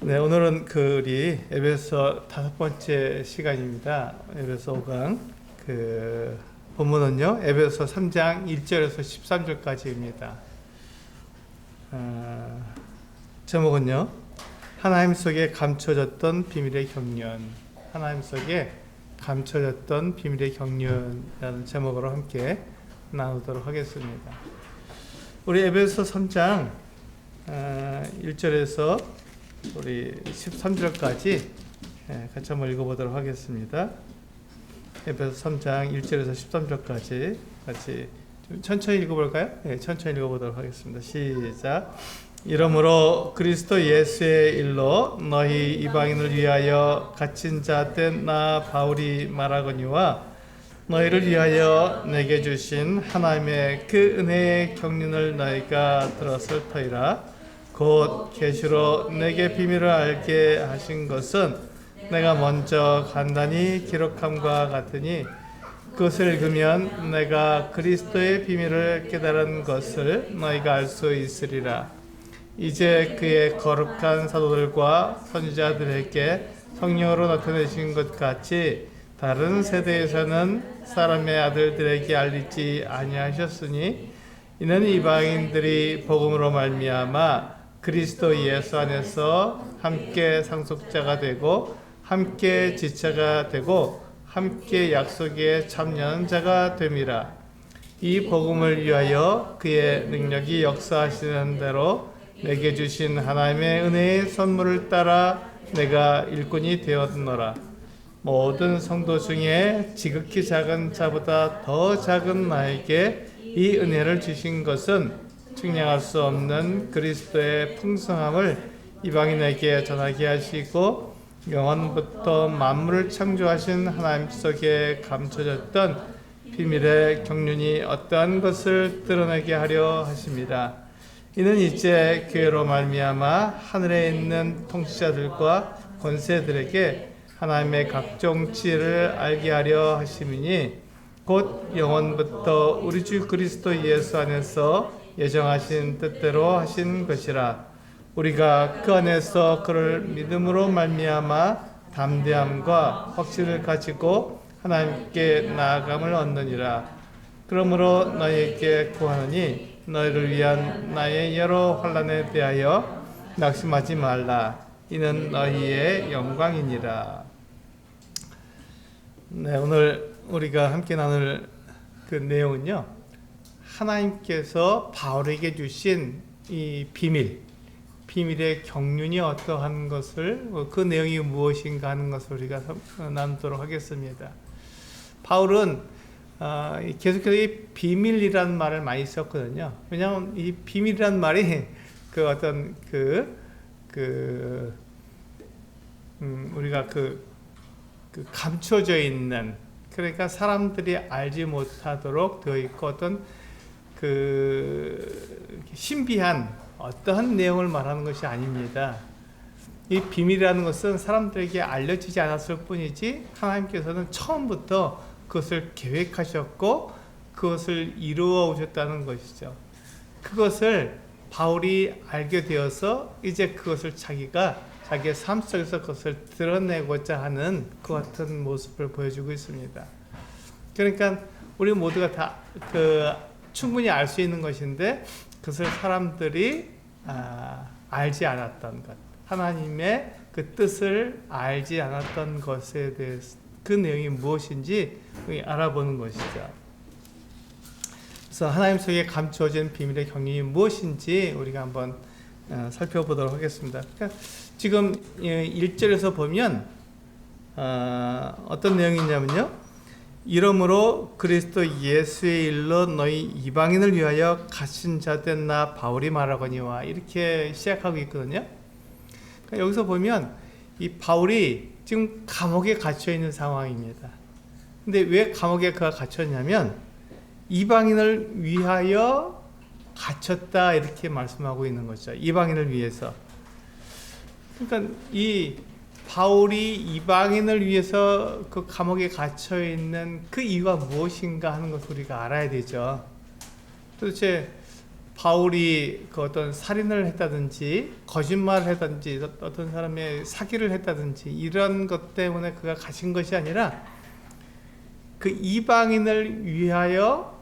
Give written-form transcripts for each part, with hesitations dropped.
네, 오늘은 우리 에베소 5번째 시간입니다. 에베소 5강 본문은요 에베소 3장 1절에서 13절까지입니다. 제목은요 하나님 속에 감춰졌던 비밀의 경륜. 하나님 속에 감춰졌던 비밀의 경륜이라는 제목으로 함께 나누도록 하겠습니다. 우리 에베소 3장 1절에서 우리 13절까지 같이 한번 읽어보도록 하겠습니다. 에베소 3장 1절에서 13절까지 같이 좀 천천히 읽어볼까요? 네, 천천히 읽어보도록 하겠습니다. 시작. 이러므로 그리스도 예수의 일로 너희 이방인을 위하여 갇힌 자 된 나 바울이 말하거니와 너희를 위하여 내게 주신 하나님의 그 은혜의 경륜을 너희가 들었을 터이라. 곧 계시로 내게 비밀을 알게 하신 것은 내가 먼저 간단히 기록함과 같으니 그것을 읽으면 내가 그리스도의 비밀을 깨달은 것을 너희가 알 수 있으리라. 이제 그의 거룩한 사도들과 선지자들에게 성령으로 나타내신 것 같이 다른 세대에서는 사람의 아들들에게 알리지 아니하셨으니 이는 이방인들이 복음으로 말미암아 그리스도 예수 안에서 함께 상속자가 되고 함께 지체가 되고 함께 약속에 참여하는 자가 됨이라. 이 복음을 위하여 그의 능력이 역사하시는 대로 내게 주신 하나님의 은혜의 선물을 따라 내가 일꾼이 되었노라. 모든 성도 중에 지극히 작은 자보다 더 작은 나에게 이 은혜를 주신 것은 측량할 수 없는 그리스도의 풍성함을 이방인에게 전하게 하시고 영원부터 만물을 창조하신 하나님 속에 감춰졌던 비밀의 경륜이 어떠한 것을 드러내게 하려 하십니다. 이는 이제 교회로 말미암아 하늘에 있는 통치자들과 권세들에게 하나님의 각종 지혜를 알게 하려 하심이니 곧 영원부터 우리 주 그리스도 예수 안에서 예정하신 뜻대로 하신 것이라. 우리가 그 안에서 그를 믿음으로 말미암아 담대함과 확신을 가지고 하나님께 나아감을 얻느니라. 그러므로 너희에게 구하노니 너희를 위한 나의 여러 환난에 대하여 낙심하지 말라. 이는 너희의 영광이니라. 네, 오늘 우리가 함께 나눌 그 내용은요, 하나님께서 바울에게 주신 이 비밀의 경륜이 어떠한 것을, 그 내용이 무엇인가 하는 것을 우리가 나누도록 하겠습니다. 바울은 계속해서 이 비밀이라는 말을 많이 썼거든요. 왜냐하면 이 비밀이라는 말이 우리가 감춰져 있는, 그러니까 사람들이 알지 못하도록 되어 있고 어떤 신비한 어떠한 내용을 말하는 것이 아닙니다. 이 비밀이라는 것은 사람들에게 알려지지 않았을 뿐이지 하나님께서는 처음부터 그것을 계획하셨고 그것을 이루어 오셨다는 것이죠. 그것을 바울이 알게 되어서 이제 그것을 자기의 삶 속에서 그것을 드러내고자 하는 그 같은 모습을 보여주고 있습니다. 그러니까 우리 모두가 다 충분히 알 수 있는 것인데 그것을 사람들이 알지 않았던 것, 하나님의 그 뜻을 알지 않았던 것에 대해서 그 내용이 무엇인지 알아보는 것이죠. 그래서 하나님 속에 감추어진 비밀의 경륜이 무엇인지 우리가 한번 살펴보도록 하겠습니다. 그러니까 지금 1절에서 보면 어떤 내용이 있냐면요, 이러므로 그리스도 예수의 일로 너희 이방인을 위하여 갇힌 자 된 나 바울이 말하거니와, 이렇게 시작하고 있거든요. 그러니까 여기서 보면 이 바울이 지금 감옥에 갇혀 있는 상황입니다. 근데 왜 감옥에 그가 갇혔냐면 이방인을 위하여 갇혔다, 이렇게 말씀하고 있는 거죠. 이방인을 위해서. 그러니까 이 바울이 이방인을 위해서 그 감옥에 갇혀 있는 그 이유가 무엇인가 하는 것을 우리가 알아야 되죠. 도대체 바울이 그 어떤 살인을 했다든지 거짓말을 했다든지 어떤 사람의 사기를 했다든지 이런 것 때문에 그가 갇힌 것이 아니라 그 이방인을 위하여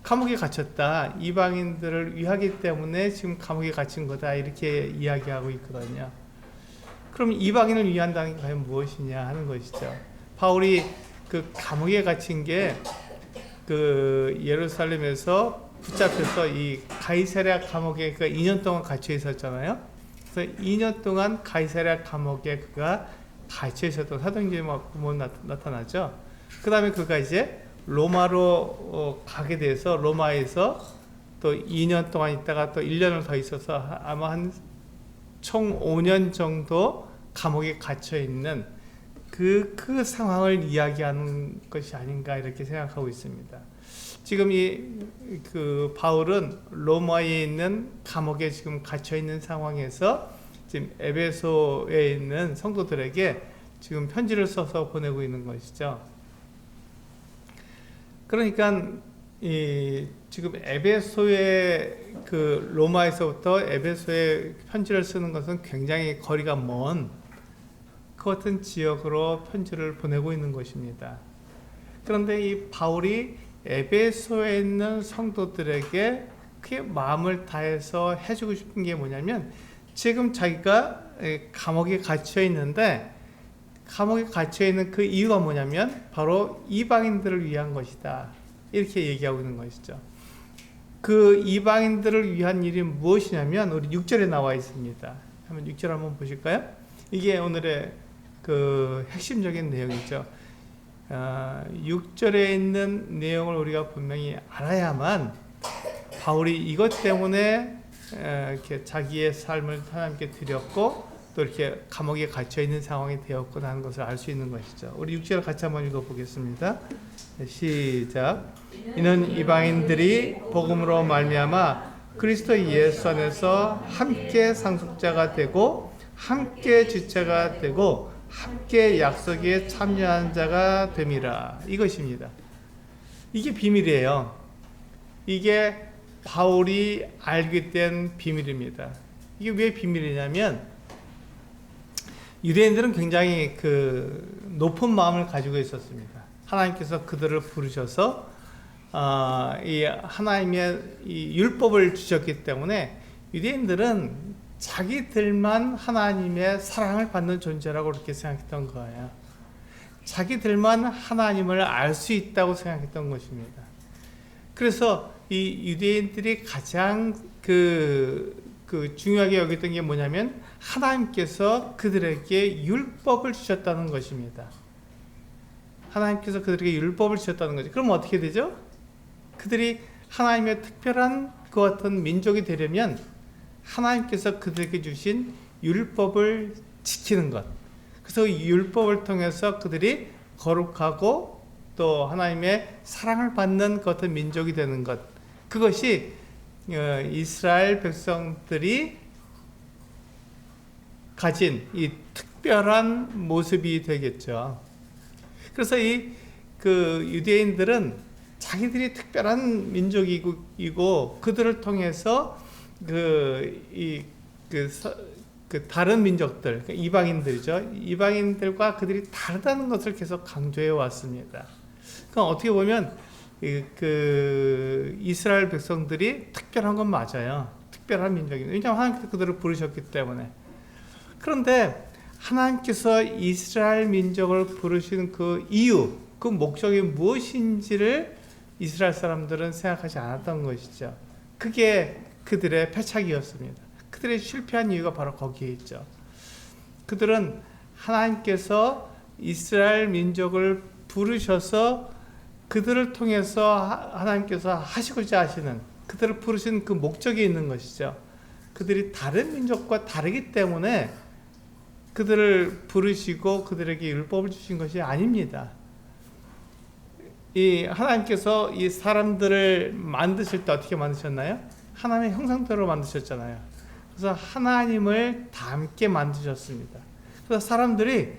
감옥에 갇혔다. 이방인들을 위하기 때문에 지금 감옥에 갇힌 거다. 이렇게 이야기하고 있거든요. 그럼 이방인을 위한다는 게 과연 무엇이냐 하는 것이죠. 바울이 그 감옥에 갇힌 게 그 예루살렘에서 붙잡혀서 이 가이사랴 감옥에 그가 2년 동안 갇혀 있었잖아요. 그래서 2년 동안 가이사랴 감옥에 그가 갇혀 있었던 사도행전에 보면 나타나죠. 그 다음에 그가 이제 로마로 가게 돼서 로마에서 또 2년 동안 있다가 또 1년을 더 있어서 아마 한 총 5년 정도 감옥에 갇혀 있는 그 상황을 이야기하는 것이 아닌가 이렇게 생각하고 있습니다. 지금 그 바울은 로마에 있는 감옥에 지금 갇혀 있는 상황에서 지금 에베소에 있는 성도들에게 지금 편지를 써서 보내고 있는 것이죠. 그러니까 지금 에베소에 그 로마에서부터 에베소에 편지를 쓰는 것은 굉장히 거리가 먼 그 같은 지역으로 편지를 보내고 있는 것입니다. 그런데 이 바울이 에베소에 있는 성도들에게 그의 마음을 다해서 해주고 싶은 게 뭐냐면 지금 자기가 감옥에 갇혀 있는데 감옥에 갇혀 있는 그 이유가 뭐냐면 바로 이방인들을 위한 것이다. 이렇게 얘기하고 있는 것이죠. 그 이방인들을 위한 일이 무엇이냐면 우리 6절에 나와 있습니다. 한번 6절 한번 보실까요? 이게 오늘의 그 핵심적인 내용이죠. 6절에 있는 내용을 우리가 분명히 알아야만 바울이 이것 때문에 이렇게 자기의 삶을 하나님께 드렸고 또 이렇게 감옥에 갇혀 있는 상황이 되었구나 하는 것을 알 수 있는 것이죠. 우리 6절 같이 한번 읽어보겠습니다. 시작. 이는 이방인들이 복음으로 말미암아 그리스도 예수 안에서 함께 상속자가 되고 함께 지체가 되고 함께 약속에 참여한 자가 됨이라. 이것입니다. 이게 비밀이에요. 이게 바울이 알게 된 비밀입니다. 이게 왜 비밀이냐면 유대인들은 굉장히 그 높은 마음을 가지고 있었습니다. 하나님께서 그들을 부르셔서 이 하나님의 이 율법을 주셨기 때문에 유대인들은 자기들만 하나님의 사랑을 받는 존재라고 그렇게 생각했던 거예요. 자기들만 하나님을 알 수 있다고 생각했던 것입니다. 그래서 이 유대인들이 가장 그 중요하게 여겼던 게 뭐냐면 하나님께서 그들에게 율법을 주셨다는 것입니다. 하나님께서 그들에게 율법을 주셨다는 거죠. 그럼 어떻게 되죠? 그들이 하나님의 특별한 그 같은 민족이 되려면 하나님께서 그들에게 주신 율법을 지키는 것. 그래서 이 율법을 통해서 그들이 거룩하고 또 하나님의 사랑을 받는 그 같은 민족이 되는 것. 그것이 이스라엘 백성들이 가진 이 특별한 모습이 되겠죠. 그래서 그 유대인들은 자기들이 특별한 민족이고 그들을 통해서 다른 민족들, 이방인들이죠. 이방인들과 그들이 다르다는 것을 계속 강조해 왔습니다. 그러니까 어떻게 보면 이스라엘 백성들이 특별한 건 맞아요. 특별한 민족입니다. 왜냐하면 하나님께서 그들을 부르셨기 때문에. 그런데 하나님께서 이스라엘 민족을 부르신 그 이유, 그 목적이 무엇인지를 이스라엘 사람들은 생각하지 않았던 것이죠. 그게 그들의 패착이었습니다. 그들의 실패한 이유가 바로 거기에 있죠. 그들은 하나님께서 이스라엘 민족을 부르셔서 그들을 통해서 하나님께서 하시고자 하시는 그들을 부르신 그 목적이 있는 것이죠. 그들이 다른 민족과 다르기 때문에 그들을 부르시고 그들에게 율법을 주신 것이 아닙니다. 이 하나님께서 이 사람들을 만드실 때 어떻게 만드셨나요? 하나님의 형상대로 만드셨잖아요. 그래서 하나님을 닮게 만드셨습니다. 그래서 사람들이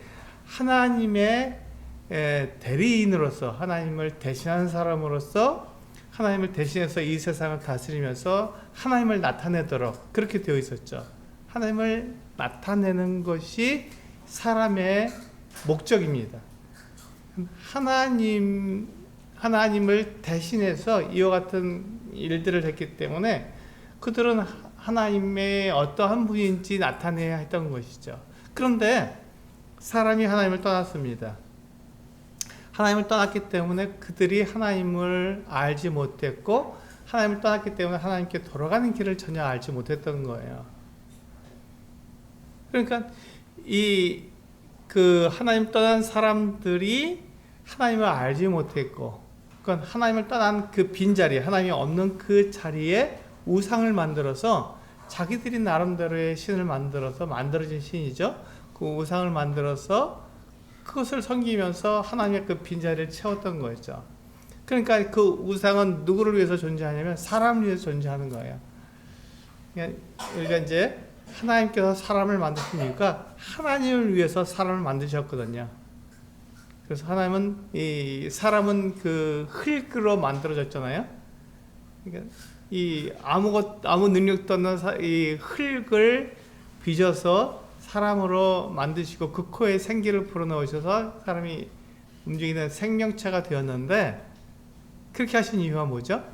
하나님의 대리인으로서 하나님을 대신하는 사람으로서 하나님을 대신해서 이 세상을 다스리면서 하나님을 나타내도록 그렇게 되어 있었죠. 하나님을 나타내는 것이 사람의 목적입니다. 하나님을 대신해서 이와 같은 일들을 했기 때문에 그들은 하나님의 어떠한 분인지 나타내야 했던 것이죠. 그런데 사람이 하나님을 떠났습니다. 하나님을 떠났기 때문에 그들이 하나님을 알지 못했고, 하나님을 떠났기 때문에 하나님께 돌아가는 길을 전혀 알지 못했던 거예요. 그러니까 하나님 떠난 사람들이 하나님을 알지 못했고, 그러니까 하나님을 떠난 그 빈자리, 하나님이 없는 그 자리에 우상을 만들어서 자기들이 나름대로의 신을 만들어진 신이죠. 그 우상을 만들어서 그것을 섬기면서 하나님의 그 빈자리를 채웠던 거였죠. 그러니까 그 우상은 누구를 위해서 존재하냐면 사람을 위해서 존재하는 거예요. 그러니까 이제 하나님께서 사람을 만드신 이유가 하나님을 위해서 사람을 만드셨거든요. 그래서 하나님은 사람은 그 흙으로 만들어졌잖아요. 그러니까 아무 능력도 없는 이 흙을 빚어서 사람으로 만드시고 그 코에 생기를 불어넣으셔서 사람이 움직이는 생명체가 되었는데, 그렇게 하신 이유가 뭐죠?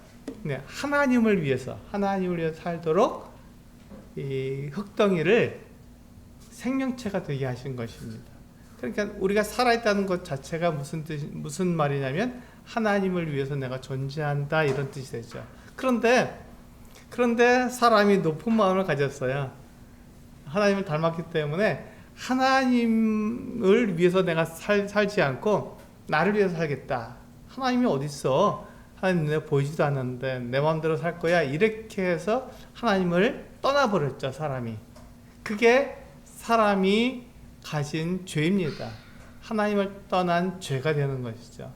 네, 하나님을 위해서 살도록 이 흙덩이를 생명체가 되게 하신 것입니다. 그러니까 우리가 살아있다는 것 자체가 무슨 말이냐면 하나님을 위해서 내가 존재한다, 이런 뜻이 되죠. 그런데 사람이 높은 마음을 가졌어요. 하나님을 닮았기 때문에 하나님을 위해서 내가 살지 않고 나를 위해서 살겠다. 하나님이 어디 있어? 하나님 눈에 보이지도 않는데 내 마음대로 살 거야. 이렇게 해서 하나님을 떠나버렸죠, 사람이. 그게 사람이 가진 죄입니다. 하나님을 떠난 죄가 되는 것이죠.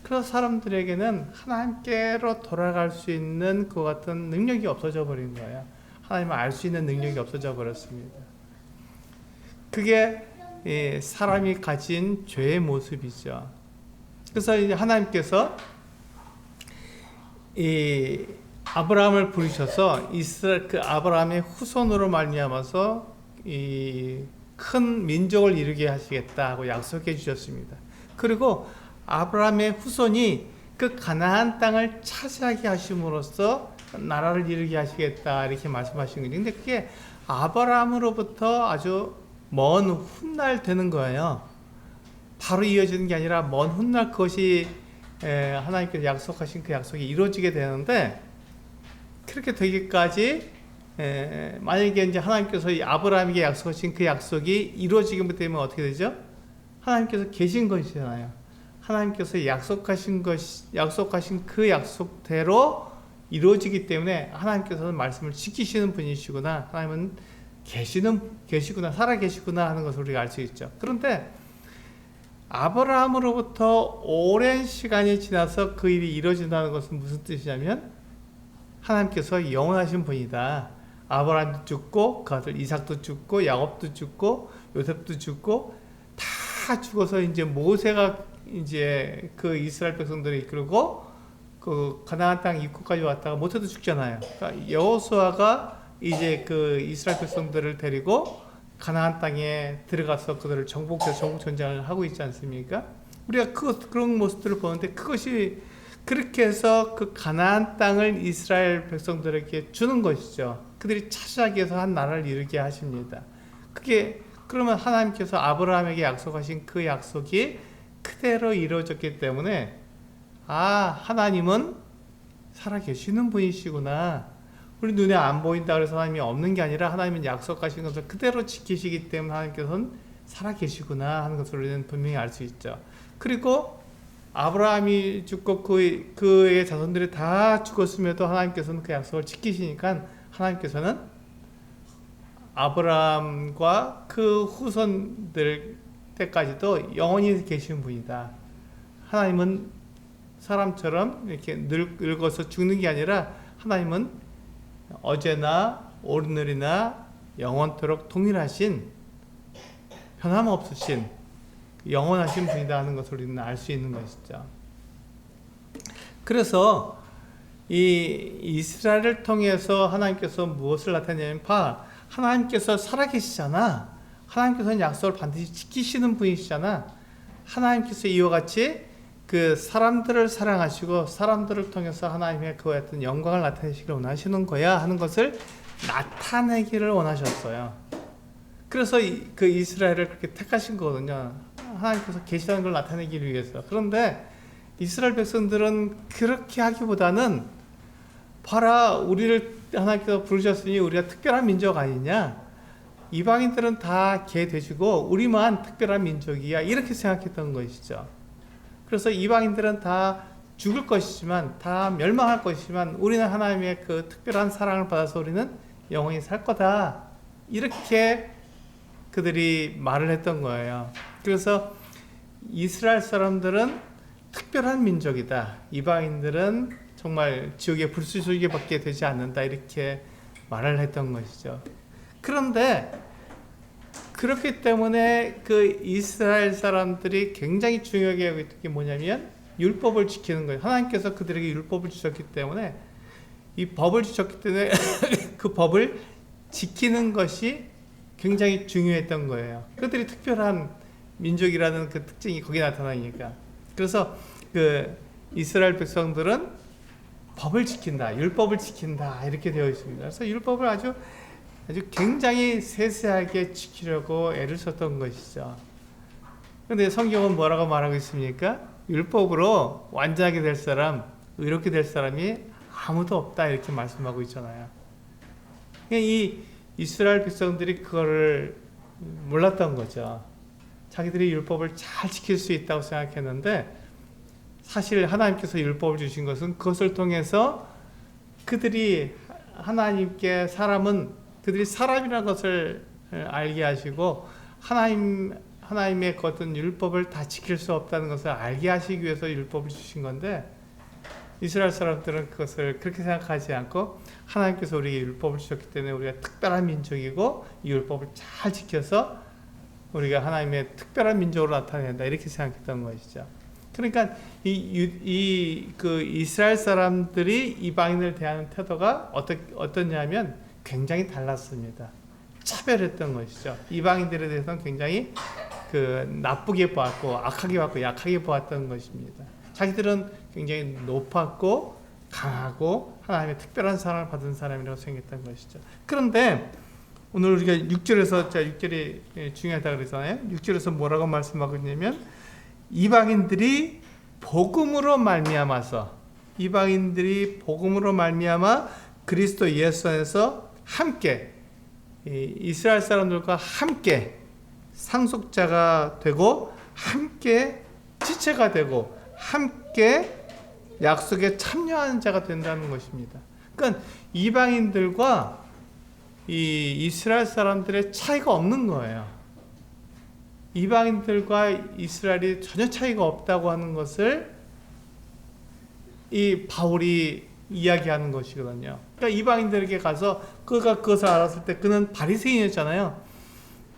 그래서 사람들에게는 하나님께로 돌아갈 수 있는 그 같은 능력이 없어져 버린 거예요. 하나님을 알 수 있는 능력이 없어져 버렸습니다. 그게 사람이 가진 죄의 모습이죠. 그래서 이제 하나님께서 아브라함을 부르셔서 그 아브라함의 후손으로 말미암아서 이 큰 민족을 이루게 하시겠다 하고 약속해 주셨습니다. 그리고 아브라함의 후손이 그 가나안 땅을 차지하게 하심으로써 나라를 이루게 하시겠다, 이렇게 말씀하신 거죠. 근데 그게 아브라함으로부터 아주 먼 훗날 되는 거예요. 바로 이어지는 게 아니라 먼 훗날 그것이 하나님께서 약속하신 그 약속이 이루어지게 되는데, 그렇게 되기까지 만약에 이제 하나님께서 아브라함에게 약속하신 그 약속이 이루어지게 되면 어떻게 되죠? 하나님께서 계신 것이잖아요. 하나님께서 약속하신 그 약속대로 이루어지기 때문에 하나님께서는 말씀을 지키시는 분이시구나, 하나님은 계시구나, 살아계시구나 하는 것을 우리가 알 수 있죠. 그런데 아브라함으로부터 오랜 시간이 지나서 그 일이 이루어진다는 것은 무슨 뜻이냐면 하나님께서 영원하신 분이다. 아브라함도 죽고 그 아들 이삭도 죽고 야곱도 죽고 요셉도 죽고 다 죽어서 이제 모세가 이제 그 이스라엘 백성들을 이끌고 그 가나안 땅 입구까지 왔다가 모세도 죽잖아요. 그러니까 여호수아가 이제 그 이스라엘 백성들을 데리고 가나안 땅에 들어가서 그들을 정복해서 정복 전쟁을 하고 있지 않습니까? 우리가 그런 모습들을 보는데, 그것이 그렇게 해서 그 가나안 땅을 이스라엘 백성들에게 주는 것이죠. 그들이 차지하기 위해서 한 나라를 이루게 하십니다. 그러면 하나님께서 아브라함에게 약속하신 그 약속이 그대로 이루어졌기 때문에 하나님은 살아계시는 분이시구나. 우리 눈에 안 보인다 그래서 하나님이 없는 게 아니라 하나님은 약속하신 것을 그대로 지키시기 때문에 하나님께서는 살아계시구나 하는 것을 우리는 분명히 알 수 있죠. 그리고 아브라함이 죽고 그의 자손들이 다 죽었음에도 하나님께서는 그 약속을 지키시니까 하나님께서는 아브라함과 그 후손들 때까지도 영원히 계신 분이다. 하나님은 사람처럼 이렇게 늙어서 죽는 게 아니라 하나님은 어제나 오늘이나 영원토록 동일하신, 변함없으신 영원하신 분이다 하는 것을 우리는 알 수 있는 것이죠. 그래서 이 이스라엘을 통해서 하나님께서 무엇을 나타내냐면 하나님께서 살아계시잖아. 하나님께서는 약속을 반드시 지키시는 분이시잖아. 하나님께서 이와 같이 그 사람들을 사랑하시고 사람들을 통해서 하나님의 그 어떤 영광을 나타내시기를 원하시는 거야 하는 것을 나타내기를 원하셨어요. 그래서 그 이스라엘을 그렇게 택하신 거거든요. 하나님께서 계시다는 걸 나타내기 위해서. 그런데 이스라엘 백성들은 그렇게 하기보다는 봐라, 우리를 하나님께서 부르셨으니 우리가 특별한 민족 아니냐, 이방인들은 다 개 돼지고 우리만 특별한 민족이야, 이렇게 생각했던 것이죠. 그래서 이방인들은 다 죽을 것이지만, 다 멸망할 것이지만 우리는 하나님의 그 특별한 사랑을 받아서 우리는 영원히 살 거다, 이렇게 그들이 말을 했던 거예요. 그래서 이스라엘 사람들은 특별한 민족이다, 이방인들은 정말 지옥의 불수족에 밖에 되지 않는다, 이렇게 말을 했던 것이죠. 그런데 그렇기 때문에 그 이스라엘 사람들이 굉장히 중요하게 여겼던 게 뭐냐면 율법을 지키는 거예요. 하나님께서 그들에게 율법을 주셨기 때문에, 이 법을 주셨기 때문에 그 법을 지키는 것이 굉장히 중요했던 거예요. 그들이 특별한 민족이라는 그 특징이 거기에 나타나니까. 그래서 그 이스라엘 백성들은 법을 지킨다, 율법을 지킨다, 이렇게 되어 있습니다. 그래서 율법을 아주 굉장히 세세하게 지키려고 애를 썼던 것이죠. 그런데 성경은 뭐라고 말하고 있습니까? 율법으로 완전하게 될 사람, 의롭게 될 사람이 아무도 없다, 이렇게 말씀하고 있잖아요. 이 이스라엘 백성들이 그거를 몰랐던 거죠. 자기들이 율법을 잘 지킬 수 있다고 생각했는데, 사실 하나님께서 율법을 주신 것은 그것을 통해서 그들이 하나님께 그들이 사람이라는 것을 알게 하시고, 하나님의 그 어떤 율법을 다 지킬 수 없다는 것을 알게 하시기 위해서 율법을 주신 건데, 이스라엘 사람들은 그것을 그렇게 생각하지 않고, 하나님께서 우리에게 율법을 주셨기 때문에 우리가 특별한 민족이고 이 율법을 잘 지켜서 우리가 하나님의 특별한 민족으로 나타낸다, 이렇게 생각했던 것이죠. 그러니까 그 이스라엘 사람들이 이방인을 대하는 태도가 어떠냐면 굉장히 달랐습니다. 차별했던 것이죠. 이방인들에 대해서는 굉장히 나쁘게 보았고, 악하게 보았고, 약하게 보았던 것입니다. 자기들은 굉장히 높았고 강하고 하나님의 특별한 사랑을 받은 사람이라고 생각했던 것이죠. 그런데 오늘 우리가 6절에서, 6절이 중요하다고 그러잖아요. 6절에서 뭐라고 말씀하고 있냐면, 이방인들이 복음으로 말미암아 그리스도 예수 안에서 함께, 이스라엘 사람들과 함께 상속자가 되고, 함께 지체가 되고, 함께 약속에 참여하는 자가 된다는 것입니다. 그러니까 이방인들과 이 이스라엘 사람들의 차이가 없는 거예요. 이방인들과 이스라엘이 전혀 차이가 없다고 하는 것을 이 바울이 이야기하는 것이거든요. 그러니까 이방인들에게 가서 그가 그것을 알았을 때, 그는 바리새인이었잖아요.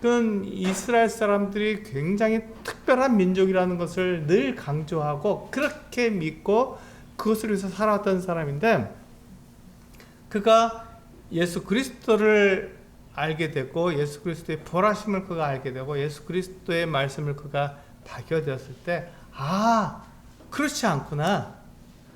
그는 이스라엘 사람들이 굉장히 특별한 민족이라는 것을 늘 강조하고 그렇게 믿고 그것을 위해서 살아왔던 사람인데, 그가 예수 그리스도를 알게 되고 예수 그리스도의 부활하심을 그가 알게 되고 예수 그리스도의 말씀을 그가 발견되었을 때, 그렇지 않구나,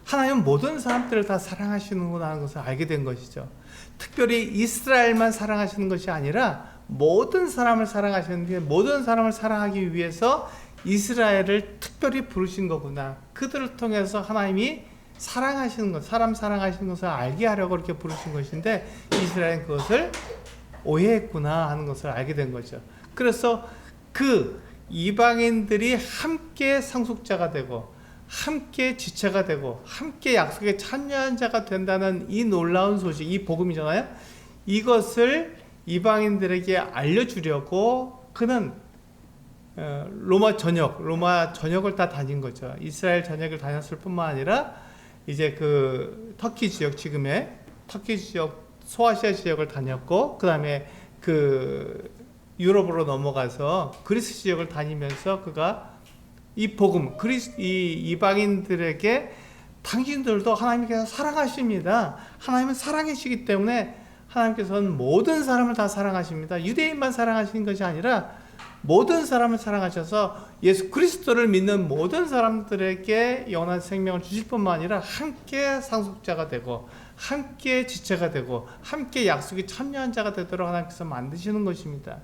하나님은 모든 사람들을 다 사랑하시는구나 하는 것을 알게 된 것이죠. 특별히 이스라엘만 사랑하시는 것이 아니라 모든 사람을 사랑하시는데, 모든 사람을 사랑하기 위해서 이스라엘을 특별히 부르신 거구나, 그들을 통해서 하나님이 사랑하시는 것, 사람 사랑하시는 것을 알게 하려고 이렇게 부르신 것인데, 이스라엘은 그것을 오해했구나 하는 것을 알게 된 거죠. 그래서 그 이방인들이 함께 상속자가 되고 함께 지체가 되고 함께 약속에 참여한 자가 된다는 이 놀라운 소식, 이 복음이잖아요. 이것을 이방인들에게 알려주려고 그는 로마 전역을 다 다닌 거죠. 이스라엘 전역을 다녔을 뿐만 아니라 이제 그 터키 지역, 지금의 터키 지역, 소아시아 지역을 다녔고, 그 다음에 그 유럽으로 넘어가서 그리스 지역을 다니면서 그가 이 복음, 이 이방인들에게 당신들도 하나님께서 사랑하십니다. 하나님은 사랑이시기 때문에 하나님께서는 모든 사람을 다 사랑하십니다. 유대인만 사랑하시는 것이 아니라 모든 사람을 사랑하셔서 예수 그리스도를 믿는 모든 사람들에게 영원한 생명을 주실 뿐만 아니라 함께 상속자가 되고 함께 지체가 되고 함께 약속에 참여한 자가 되도록 하나님께서 만드시는 것입니다.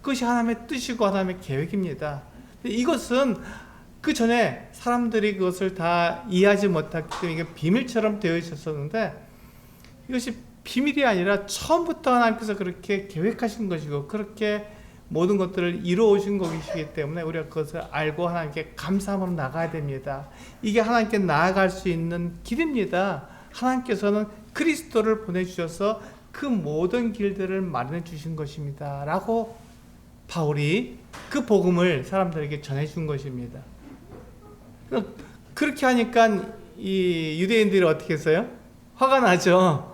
그것이 하나님의 뜻이고 하나님의 계획입니다. 이것은 그 전에 사람들이 그것을 다 이해하지 못했기 때문에 이게 비밀처럼 되어 있었는데, 이것이 비밀이 아니라 처음부터 하나님께서 그렇게 계획하신 것이고 그렇게 모든 것들을 이루어오신 것이기 때문에 우리가 그것을 알고 하나님께 감사함으로 나가야 됩니다. 이게 하나님께 나아갈 수 있는 길입니다. 하나님께서는 그리스도를 보내주셔서 그 모든 길들을 마련해 주신 것입니다 라고 바울이 그 복음을 사람들에게 전해준 것입니다. 그렇게 하니까 이 유대인들이 어떻게 했어요? 화가 나죠.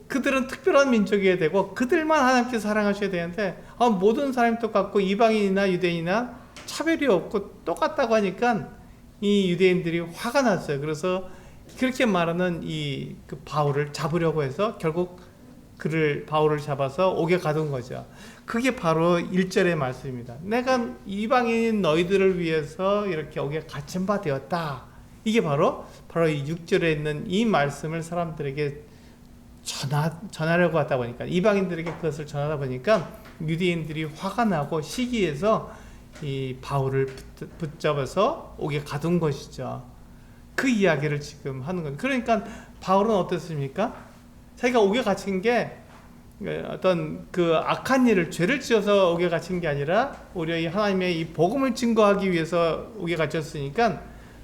그들은 특별한 민족이어야 되고 그들만 하나님께 사랑하셔야 되는데 모든 사람이 똑같고 이방인이나 유대인이나 차별이 없고 똑같다고 하니까 이 유대인들이 화가 났어요. 그래서 그렇게 말하는 그 바울을 잡으려고 해서 결국 바울을 잡아서 옥에 가둔 거죠. 그게 바로 1절의 말씀입니다. 내가 이방인인 너희들을 위해서 이렇게 옥에 갇힌 바 되었다. 이게 바로 이 6절에 있는 이 말씀을 사람들에게 전하려고 하다 보니까, 이방인들에게 그것을 전하다 보니까 유대인들이 화가 나고 시기해서 이 바울을 붙잡아서 옥에 가둔 것이죠. 그 이야기를 지금 하는 거예요. 그러니까 바울은 어땠습니까? 자기가 옥에 갇힌 게 어떤 그 악한 일을, 죄를 지어서 옥에 갇힌 게 아니라 오히려 이 하나님의 이 복음을 증거하기 위해서 옥에 갇혔으니까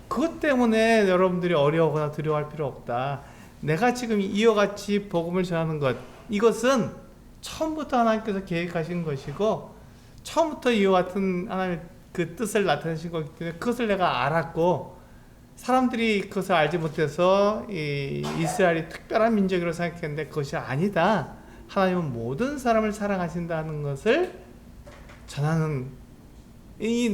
그것 때문에 여러분들이 어려워하거나 두려워할 필요 없다. 내가 지금 이와 같이 복음을 전하는 것, 이것은 처음부터 하나님께서 계획하신 것이고 처음부터 이와 같은 하나님의 그 뜻을 나타내신 거기 때문에 그것을 내가 알았고, 사람들이 그것을 알지 못해서 이스라엘이 특별한 민족이라고 생각했는데 그것이 아니다. 하나님은 모든 사람을 사랑하신다는 것을 전하는,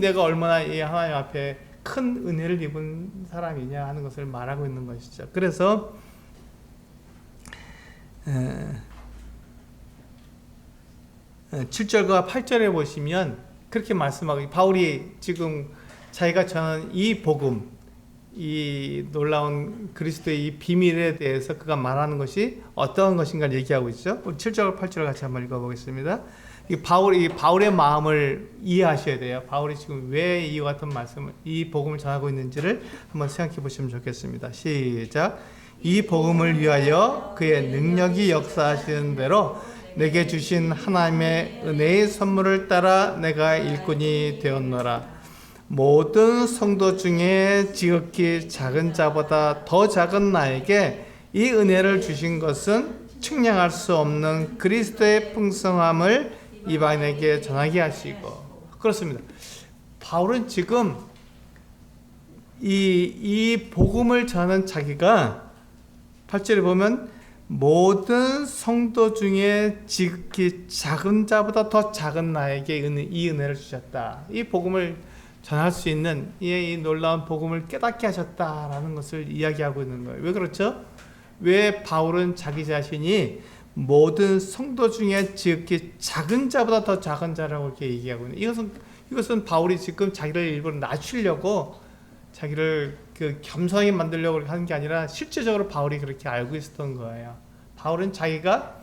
내가 얼마나 이 하나님 앞에 큰 은혜를 입은 사람이냐 하는 것을 말하고 있는 것이죠. 그래서 7절과 8절에 보시면 그렇게 말씀하고, 바울이 지금 자기가 전하는 이 복음, 이 놀라운 그리스도의 이 비밀에 대해서 그가 말하는 것이 어떠한 것인가를 얘기하고 있죠. 우리 7절 8절을 같이 한번 읽어보겠습니다. 이 바울의 마음을 이해하셔야 돼요. 바울이 지금 왜 이와 같은 말씀을, 이 복음을 전하고 있는지를 한번 생각해 보시면 좋겠습니다. 시작. 이 복음을 위하여 그의 능력이 역사하시는 대로 내게 주신 하나님의 은혜의 선물을 따라 내가 일꾼이 되었노라. 모든 성도 중에 지극히 작은 자보다 더 작은 나에게 이 은혜를 주신 것은 측량할 수 없는 그리스도의 풍성함을 이방인에게 전하게 하시고. 그렇습니다. 바울은 지금 이 복음을 전하는 자기가 8절에 보면 모든 성도 중에 지극히 작은 자보다 더 작은 나에게 이 은혜를 주셨다. 이 복음을 전할 수 있는 이 놀라운 복음을 깨닫게 하셨다라는 것을 이야기하고 있는 거예요. 왜 그렇죠? 왜 바울은 자기 자신이 모든 성도 중에 지극히 작은 자보다 더 작은 자라고 이렇게 얘기하고 있는, 이것은 바울이 지금 자기를 일부러 낮추려고, 자기를 그 겸손하게 만들려고 하는 게 아니라 실제적으로 바울이 그렇게 알고 있었던 거예요. 바울은 자기가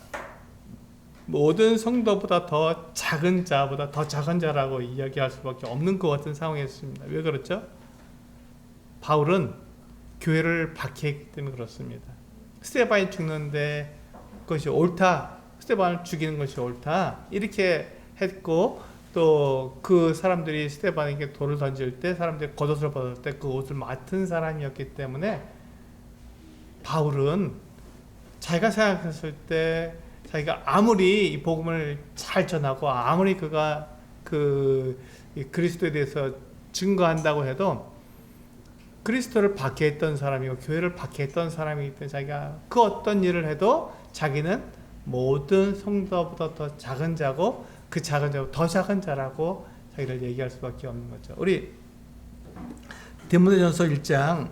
모든 성도보다 더 작은 자보다 더 작은 자라고 이야기할 수밖에 없는 것 같은 상황이었습니다. 왜 그렇죠? 바울은 교회를 박해했기 때문에 그렇습니다. 스데반이 죽는데 그것이 옳다, 스데반을 죽이는 것이 옳다, 이렇게 했고, 또 그 사람들이 스데반에게 돌을 던질 때 사람들이 겉옷을 벗을 때 그 옷을 맡은 사람이었기 때문에 바울은 자기가 생각했을 때, 자기가 아무리 이 복음을 잘 전하고 아무리 그가 그리스도에 대해서 증거한다고 해도 그리스도를 박해했던 사람이고 교회를 박해했던 사람이기 때문에 자기가 그 어떤 일을 해도 자기는 모든 성도보다 더 작은 자고 그 작은 자고 더 작은 자라고 자기를 얘기할 수밖에 없는 거죠. 우리 디모데전서 1장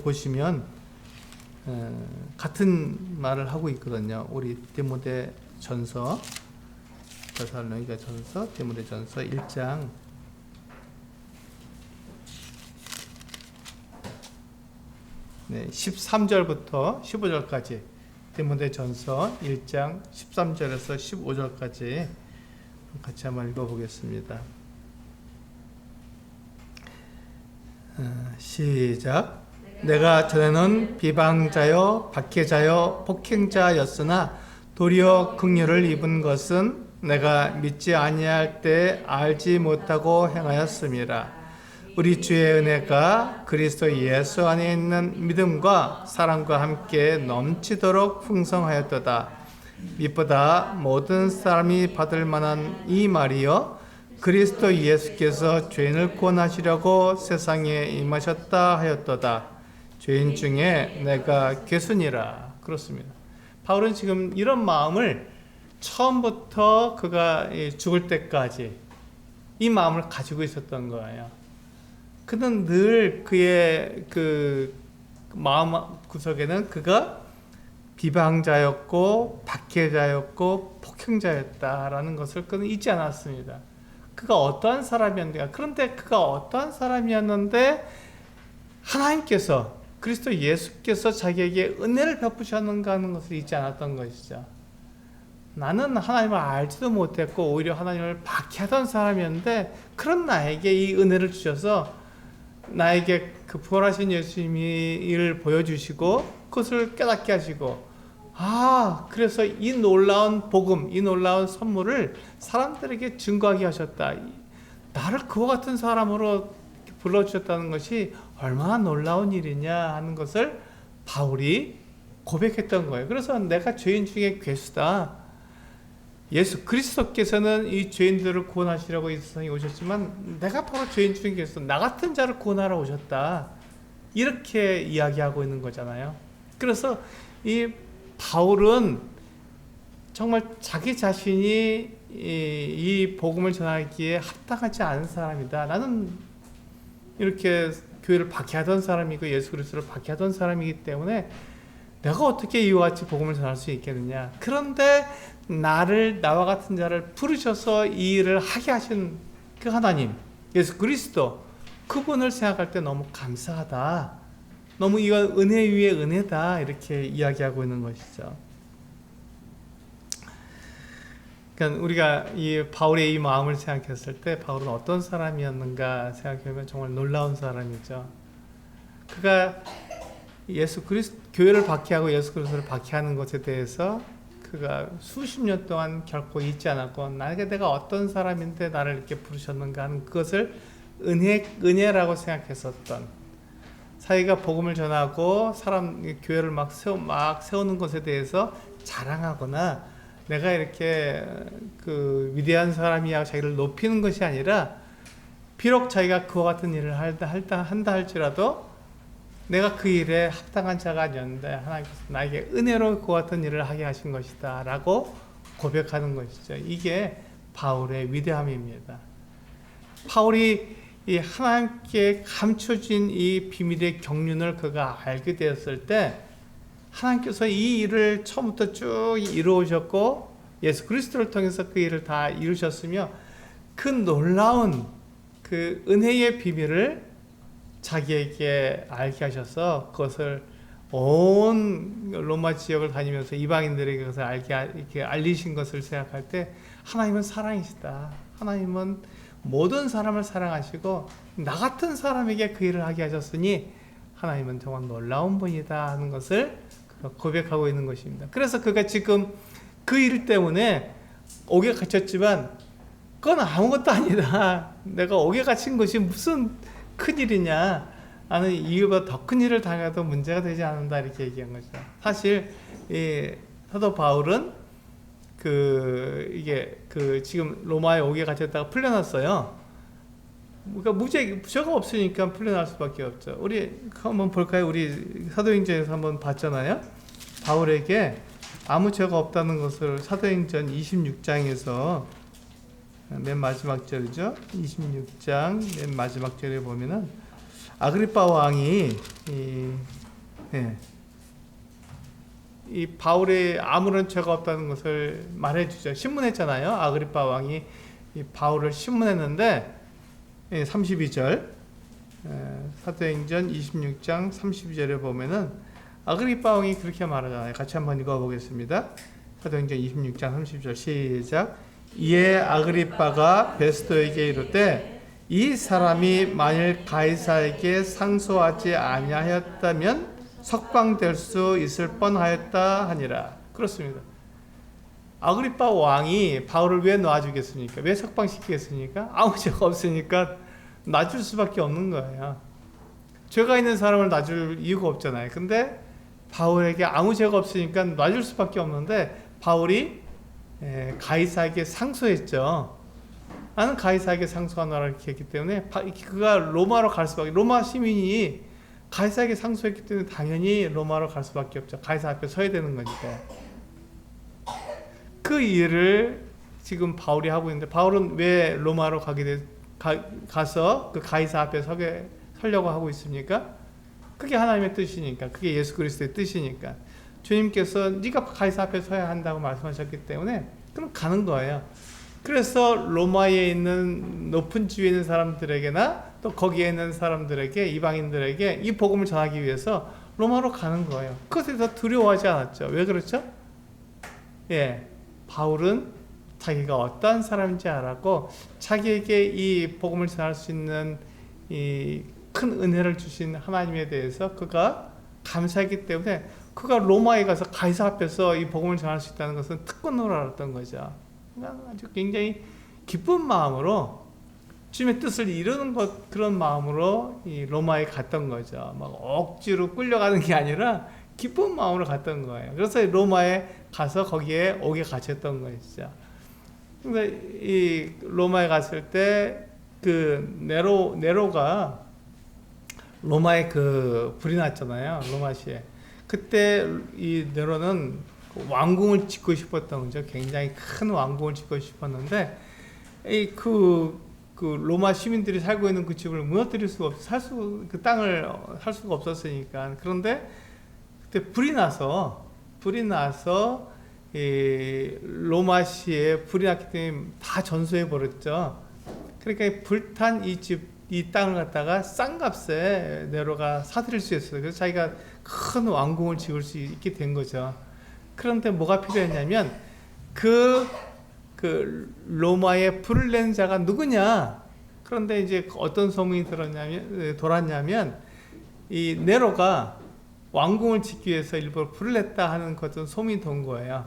보시면 같은 말을 하고 있거든요. 우리 디모데전서, 데살로니가전서, 디모데전서 1장 13절부터 15절까지, 디모데전서 1장 13절에서 15절까지 같이 한번 읽어보겠습니다. 시작. 내가 전에는 비방자요 박해자요 폭행자였으나 도리어 긍휼을 입은 것은 내가 믿지 아니할 때 알지 못하고 행하였음이라. 우리 주의 은혜가 그리스도 예수 안에 있는 믿음과 사랑과 함께 넘치도록 풍성하였도다. 믿보다 모든 사람이 받을 만한 이 말이여, 그리스도 예수께서 죄인을 구원하시려고 세상에 임하셨다 하였도다. 죄인 중에 내가 괴순이라. 그렇습니다. 바울은 지금 이런 마음을 처음부터 그가 죽을 때까지 이 마음을 가지고 있었던 거예요. 그는 늘 그의 그 마음 구석에는 그가 비방자였고 박해자였고 폭행자였다라는 것을 그는 잊지 않았습니다. 그가 어떠한 사람이었는가? 그런데 그가 어떠한 사람이었는데 하나님께서, 그리스도 예수께서 자기에게 은혜를 베푸셨는가 하는 것을 잊지 않았던 것이죠. 나는 하나님을 알지도 못했고 오히려 하나님을 박해하던 사람이었는데 그런 나에게 이 은혜를 주셔서 나에게 그 부활하신 예수님이 이를 보여주시고 그것을 깨닫게 하시고, 그래서 이 놀라운 복음, 이 놀라운 선물을 사람들에게 증거하게 하셨다. 나를 그와 같은 사람으로 불러주셨다는 것이 얼마나 놀라운 일이냐 하는 것을 바울이 고백했던 거예요. 그래서 내가 죄인 중에 괴수다. 예수 그리스도께서는 이 죄인들을 구원하시려고 이 세상에 오셨지만 내가 바로 죄인 중에 괴수, 나 같은 자를 구원하러 오셨다. 이렇게 이야기하고 있는 거잖아요. 그래서 이 바울은 정말 자기 자신이 이 복음을 전하기에 합당하지 않은 사람이다. 나는 이렇게 교회를 박해하던 사람이고 예수 그리스도를 박해하던 사람이기 때문에 내가 어떻게 이와 같이 복음을 전할 수 있겠느냐. 그런데 나와 같은 자를 부르셔서 이 일을 하게 하신 그 하나님, 예수 그리스도, 그분을 생각할 때 너무 감사하다. 너무 이건 은혜 위에 은혜다. 이렇게 이야기하고 있는 것이죠. 그러니까 우리가 이 바울의 이 마음을 생각했을 때 바울은 어떤 사람이었는가 생각해보면 정말 놀라운 사람이죠. 그가 예수 그리스도 교회를 박해하고 예수 그리스도를 박해하는 것에 대해서 그가 수십 년 동안 결코 잊지 않았고, 내가 어떤 사람인데 나를 이렇게 부르셨는가 하는 그것을 은혜라고 생각했었던, 자기가 복음을 전하고 교회를 막 세우는 것에 대해서 자랑하거나 내가 이렇게 그 위대한 사람이야 자기를 높이는 것이 아니라, 비록 자기가 그와 같은 일을 한다 할지라도 내가 그 일에 합당한 자가 아니었는데 하나님께서 나에게 은혜로 그와 같은 일을 하게 하신 것이다 라고 고백하는 것이죠. 이게 바울의 위대함입니다. 바울이 이 하나님께 감춰진 이 비밀의 경륜을 그가 알게 되었을 때 하나님께서 이 일을 처음부터 쭉 이루어오셨고 예수 그리스도를 통해서 그 일을 다 이루셨으며, 그 놀라운 그 은혜의 비밀을 자기에게 알게 하셔서 그것을 온 로마 지역을 다니면서 이방인들에게 그것을 이렇게 알리신 것을 생각할 때 하나님은 사랑이시다. 하나님은 모든 사람을 사랑하시고 나 같은 사람에게 그 일을 하게 하셨으니 하나님은 정말 놀라운 분이다 하는 것을 고백하고 있는 것입니다. 그래서 그가 지금 그 일 때문에 옥에 갇혔지만 그건 아무것도 아니다. 내가 옥에 갇힌 것이 무슨 큰일이냐, 나는 이거보다 더 큰 일을 당해도 문제가 되지 않는다 이렇게 얘기한 거죠. 사실 이 사도 바울은 지금 로마에 옥에 갇혔다가 풀려났어요. 그러니까 죄가 없으니까 풀려날 수밖에 없죠. 우리 한번 볼까요? 우리 사도행전에서 한번 봤잖아요. 바울에게 아무 죄가 없다는 것을 사도행전 26장에서 맨 마지막 절이죠. 26장 맨 마지막 절에 보면은 아그리파 왕이 이 바울의 아무런 죄가 없다는 것을 말해주죠. 신문했잖아요. 아그리파 왕이 이 바울을 신문했는데 32절 사도행전 26장 32절에 보면은 아그리파 왕이 그렇게 말하잖아요. 같이 한번 읽어보겠습니다. 사도행전 26장 30절 시작. 이에 아그리파가 베스도에게 이르되 이 사람이 만일 가이사에게 상소하지 아니하였다면 석방될 수 있을 뻔하였다 하니라. 그렇습니다. 아그리파 왕이 바울을 왜 놔주겠습니까? 왜 석방시키겠습니까? 아무 죄가 없으니까 놔줄 수밖에 없는 거예요. 죄가 있는 사람을 놔줄 이유가 없잖아요. 근데 바울에게 아무 죄가 없으니까 놔줄 수밖에 없는데 바울이 가이사에게 상소했죠. 나는 가이사에게 상소하노라 이렇게 했기 때문에 그가 로마로 갈 수밖에, 로마 시민이 가이사에게 상소했기 때문에 당연히 로마로 갈 수밖에 없죠. 가이사 앞에 서야 되는 거니까. 그 일을 지금 바울이 하고 있는데, 바울은 왜 로마로 가서 그 가이사 앞에 서려고 하고 있습니까? 그게 하나님의 뜻이니까, 그게 예수 그리스도의 뜻이니까. 주님께서 네가 가이사 앞에 서야 한다고 말씀하셨기 때문에 그럼 가는 거예요. 그래서 로마에 있는 높은 지위에 있는 사람들에게나 또 거기에 있는 사람들에게, 이방인들에게 이 복음을 전하기 위해서 로마로 가는 거예요. 그것에 대해서 두려워하지 않았죠. 왜 그렇죠? 바울은 자기가 어떤 사람인지 알았고 자기에게 이 복음을 전할 수 있는 이 큰 은혜를 주신 하나님에 대해서 그가 감사했기 때문에 그가 로마에 가서 가이사 앞에서 이 복음을 전할 수 있다는 것은 특권으로 알았던 거죠. 아주 굉장히 기쁜 마음으로 주님의 뜻을 이루는 그런 마음으로 이 로마에 갔던 거죠. 막 억지로 끌려가는 게 아니라 기쁜 마음으로 갔던 거예요. 그래서 로마에 가서 거기에 옥에 갇혔던 것이죠. 근데 이 로마에 갔을 때 그 네로가 로마에 그 불이 났잖아요. 로마시에. 그때 이 네로는 왕궁을 짓고 싶었던 거죠. 굉장히 큰 왕궁을 짓고 싶었는데 그 로마 시민들이 살고 있는 그 집을 무너뜨릴 수가 없어. 그 땅을 살 수가 없었으니까. 그런데 그때 불이 나서 이 로마시에 불이 났기 때문에 다 전소해 버렸죠. 그러니까 불탄 이 땅을 갖다가 싼 값에 네로가 사들일 수 있어요. 그래서 자기가 큰 왕궁을 지을 수 있게 된 거죠. 그런데 뭐가 필요했냐면 그 로마에 불을 낸 자가 누구냐? 그런데 이제 어떤 소문이 돌았냐면 이 네로가 왕궁을 짓기 위해서 일부러 불을 냈다 하는 어떤 소문이 돈 거예요.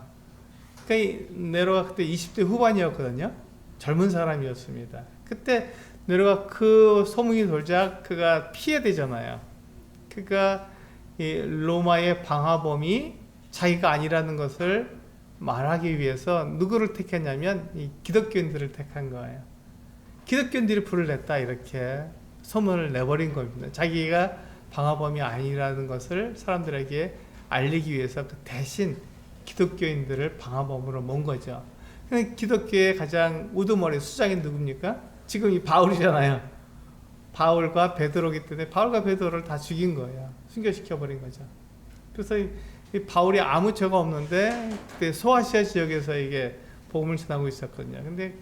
그러니까 이 네로가 그때 20대 후반이었거든요. 젊은 사람이었습니다. 그때 네로가 그 소문이 돌자 그가 피해야 되잖아요. 그가 이 로마의 방화범이 자기가 아니라는 것을 말하기 위해서 누구를 택했냐면 이 기독교인들을 택한 거예요. 기독교인들이 불을 냈다 이렇게 소문을 내버린 겁니다. 자기가 방화범이 아니라는 것을 사람들에게 알리기 위해서 그 대신 기독교인들을 방화범으로 모은 거죠. 기독교의 가장 우두머리 수장이 누굽니까? 지금 이 바울이잖아요. 바울과 베드로기 때문에 바울과 베드로를 다 죽인 거예요. 순교시켜버린 거죠. 그래서 이 바울이 아무 죄가 없는데 그때 소아시아 지역에서 이게 복음을 전하고 있었거든요. 근데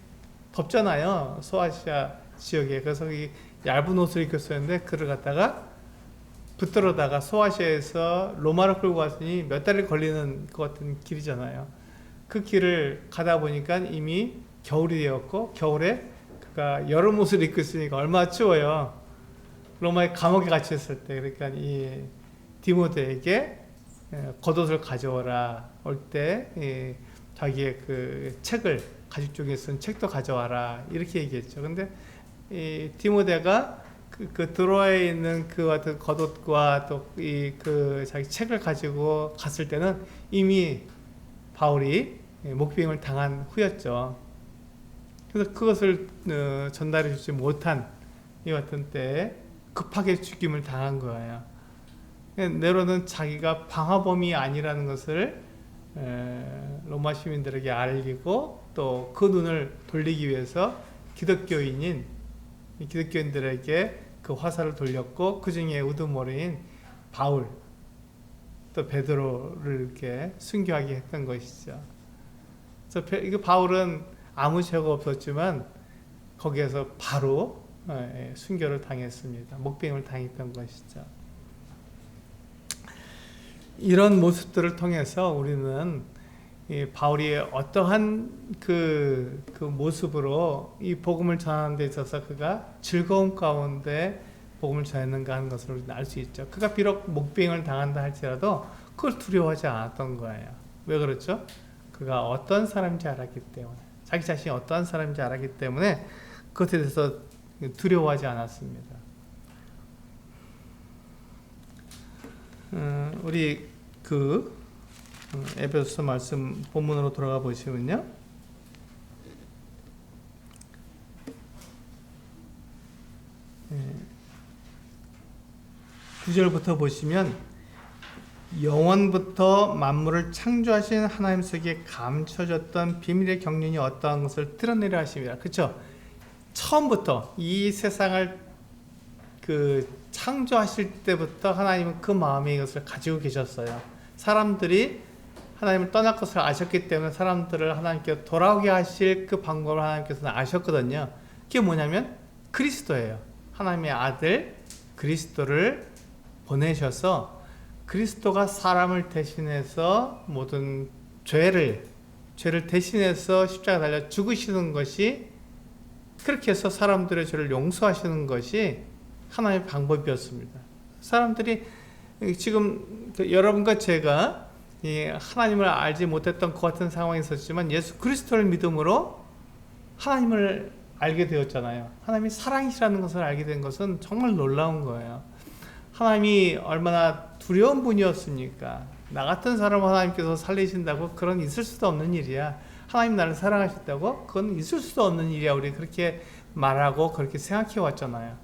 덥잖아요. 소아시아 지역에. 그래서 이 얇은 옷을 입었었는데 그를 갖다가 붙들어다가 소아시아에서 로마로 끌고 갔으니 몇 달이 걸리는 것 같은 길이잖아요. 그 길을 가다 보니까 이미 겨울이 되었고 겨울에 그가 여름 옷을 입고 있으니까 얼마나 추워요. 로마의 감옥에 갇혔을 때. 그러니까 이 디모데에게 겉옷을 가져와라. 올 때 자기의 그 책을 가죽 쪽에 쓴 책도 가져와라. 이렇게 얘기했죠. 근데 이 디모데가 그 드로아에 있는 그 같은 겉옷과 또 그 자기 책을 가지고 갔을 때는 이미 바울이 목베임을 당한 후였죠. 그래서 그것을 전달해 주지 못한 이 같은 때에 급하게 죽임을 당한 거예요. 네로는 자기가 방화범이 아니라는 것을 로마 시민들에게 알리고 또 그 눈을 돌리기 위해서 기독교인들에게 그 화살을 돌렸고 그 중에 우두머리인 바울 또 베드로를 이렇게 순교하게 했던 것이죠. 그래서 이거 바울은 아무 죄가 없었지만 거기에서 바로 순교를 당했습니다. 목배임을 당했던 것이죠. 이런 모습들을 통해서 우리는 이 바울이 어떠한 그 모습으로 이 복음을 전하는 데 있어서 그가 즐거움 가운데 복음을 전했는가 하는 것을 우리는 알 수 있죠. 그가 비록 목배임을 당한다 할지라도 그걸 두려워하지 않았던 거예요. 왜 그렇죠? 그가 어떤 사람인지 알았기 때문에, 자기 자신이 어떠한 사람인지 알았기 때문에 그것에 대해서 두려워하지 않았습니다. 우리 에베소서 말씀 본문으로 돌아가 보시면요. 9절부터 보시면 영원부터 만물을 창조하신 하나님 속에 감춰졌던 비밀의 경륜이 어떠한 것을 드러내려 하십니다. 그렇죠? 처음부터 이 세상을 창조하실 때부터 하나님은 그 마음에 이것을 가지고 계셨어요. 사람들이 하나님을 떠날 것을 아셨기 때문에 사람들을 하나님께 돌아오게 하실 그 방법을 하나님께서는 아셨거든요. 그게 뭐냐면 그리스도예요. 하나님의 아들 그리스도를 보내셔서 그리스도가 사람을 대신해서 모든 죄를 대신해서 십자가 달려 죽으시는 것이, 그렇게 해서 사람들의 죄를 용서하시는 것이 하나님의 방법이었습니다. 사람들이 지금 여러분과 제가 하나님을 알지 못했던 그 같은 상황이 있었지만 예수 그리스도를 믿음으로 하나님을 알게 되었잖아요. 하나님이 사랑이시라는 것을 알게 된 것은 정말 놀라운 거예요. 하나님이 얼마나 두려운 분이었습니까? 나 같은 사람을 하나님께서 살리신다고 그건 있을 수도 없는 일이야. 하나님 나를 사랑하신다고 그건 있을 수도 없는 일이야. 우리 그렇게 말하고 그렇게 생각해 왔잖아요.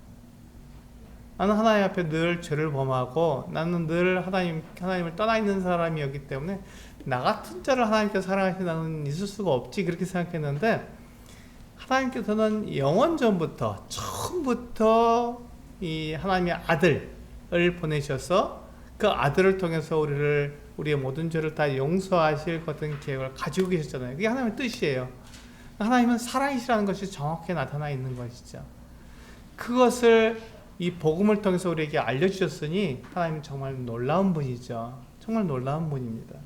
나는 하나님 앞에 늘 죄를 범하고 나는 늘 하나님을 떠나 있는 사람이었기 때문에 나 같은 자를 하나님께서 사랑하신다는 있을 수가 없지, 그렇게 생각했는데 하나님께서는 영원 전부터 처음부터 이 하나님의 아들을 보내셔서 그 아들을 통해서 우리의 모든 죄를 다 용서하실 같은 계획을 가지고 계셨잖아요. 그게 하나님의 뜻이에요. 하나님은 사랑이시라는 것이 정확히 나타나 있는 것이죠. 그것을 이 복음을 통해서 우리에게 알려주셨으니 하나님은 정말 놀라운 분이죠. 정말 놀라운 분입니다.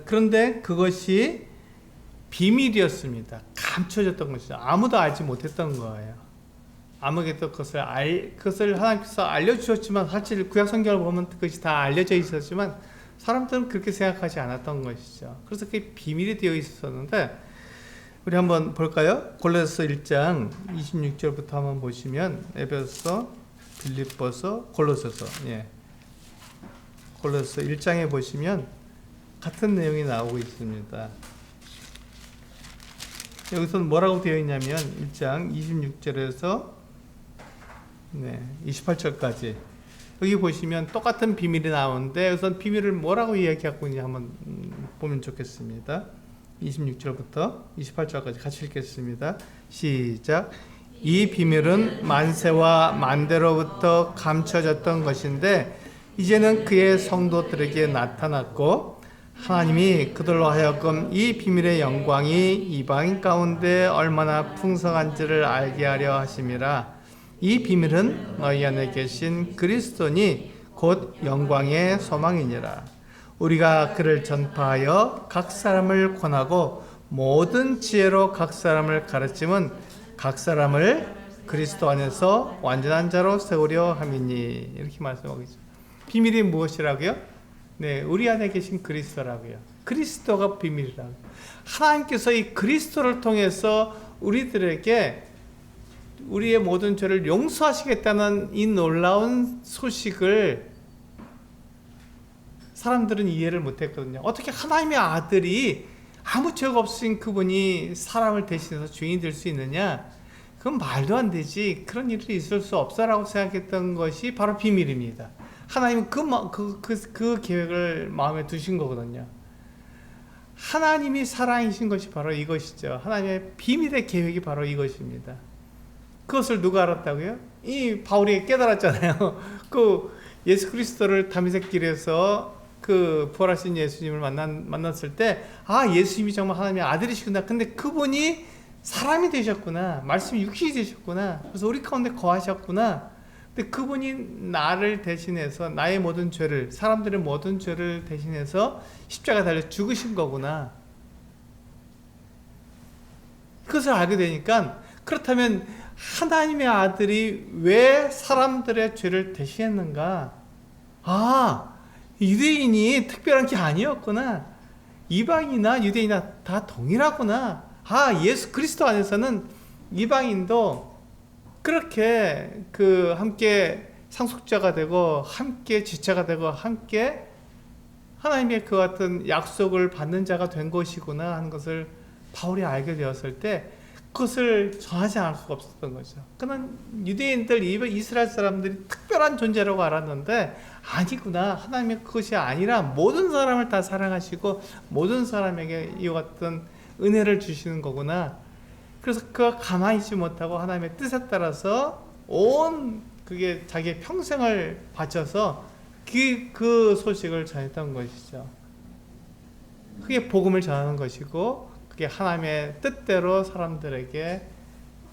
그런데 그것이 비밀이었습니다. 감춰졌던 것이죠. 아무도 알지 못했던 거예요. 아무에게도 그것을 하나님께서 알려주셨지만, 사실 구약 성경을 보면 그것이 다 알려져 있었지만 사람들은 그렇게 생각하지 않았던 것이죠. 그래서 그게 비밀이 되어 있었는데, 우리 한번 볼까요? 골로새서 1장 26절부터 한번 보시면, 에베소서, 빌립보서, 골로새서, 골로새서 1장에 보시면 같은 내용이 나오고 있습니다. 여기서는 뭐라고 되어 있냐면 1장 26절에서 28절까지 여기 보시면 똑같은 비밀이 나오는데, 여기서 비밀을 뭐라고 이야기하고 있는지 한번 보면 좋겠습니다. 26절부터 28절까지 같이 읽겠습니다. 시작. 이 비밀은 만세와 만대로부터 감춰졌던 것인데 이제는 그의 성도들에게 나타났고, 하나님이 그들로 하여금 이 비밀의 영광이 이방인 가운데 얼마나 풍성한지를 알게 하려 하심이라. 이 비밀은 너희 안에 계신 그리스도니 곧 영광의 소망이니라. 우리가 그를 전파하여 각 사람을 권하고 모든 지혜로 각 사람을 가르침은 각 사람을 그리스도 안에서 완전한 자로 세우려 함이니. 이렇게 말씀하고 있습니다. 비밀이 무엇이라고요? 우리 안에 계신 그리스도라고요. 그리스도가 비밀이라고요. 하나님께서 이 그리스도를 통해서 우리들에게 우리의 모든 죄를 용서하시겠다는 이 놀라운 소식을 사람들은 이해를 못했거든요. 어떻게 하나님의 아들이 아무 죄가 없으신 그분이 사람을 대신해서 주인이 될 수 있느냐? 그건 말도 안 되지. 그런 일이 있을 수 없어라고 생각했던 것이 바로 비밀입니다. 하나님은 그 계획을 마음에 두신 거거든요. 하나님이 사랑이신 것이 바로 이것이죠. 하나님의 비밀의 계획이 바로 이것입니다. 그것을 누가 알았다고요? 이 바울이 깨달았잖아요. 그 예수 그리스도를 다메섹 길에서 그 부활하신 예수님을 만났을 때, 아, 예수님이 정말 하나님의 아들이시구나. 근데 그분이 사람이 되셨구나. 말씀이 육신이 되셨구나. 그래서 우리 가운데 거하셨구나. 근데 그분이 나를 대신해서 나의 모든 죄를, 사람들의 모든 죄를 대신해서 십자가 달려 죽으신 거구나. 그것을 알게 되니까, 그렇다면 하나님의 아들이 왜 사람들의 죄를 대신했는가? 아, 유대인이 특별한 게 아니었구나. 이방이나 유대인이나 다 동일하구나. 아, 예수 그리스도 안에서는 이방인도 그렇게 함께 상속자가 되고 함께 지체가 되고 함께 하나님의 그 같은 약속을 받는 자가 된 것이구나 하는 것을 바울이 알게 되었을 때 그것을 전하지 않을 수가 없었던 거죠. 그는 유대인들, 이스라엘 사람들이 특별한 존재라고 알았는데 아니구나. 하나님의 그것이 아니라 모든 사람을 다 사랑하시고 모든 사람에게 이와 같은 은혜를 주시는 거구나. 그래서 그가 가만히 있지 못하고 하나님의 뜻에 따라서 그게 자기의 평생을 바쳐서 그 소식을 전했던 것이죠. 그게 복음을 전하는 것이고 그게 하나님의 뜻대로 사람들에게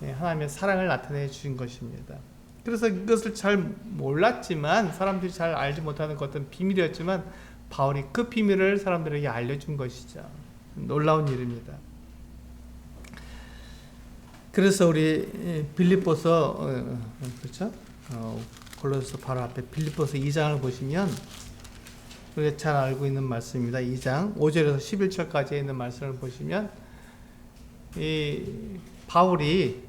하나님의 사랑을 나타내 주신 것입니다. 그래서 이것을 잘 몰랐지만, 사람들이 잘 알지 못하는 어떤 비밀이었지만 바울이 그 비밀을 사람들에게 알려준 것이죠. 놀라운 일입니다. 그래서 우리 빌립보서, 그렇죠? 골로새서 바로 앞에 빌립보서 2장을 보시면 우리가 잘 알고 있는 말씀입니다. 2장 5절에서 11절까지에 있는 말씀을 보시면 이 바울이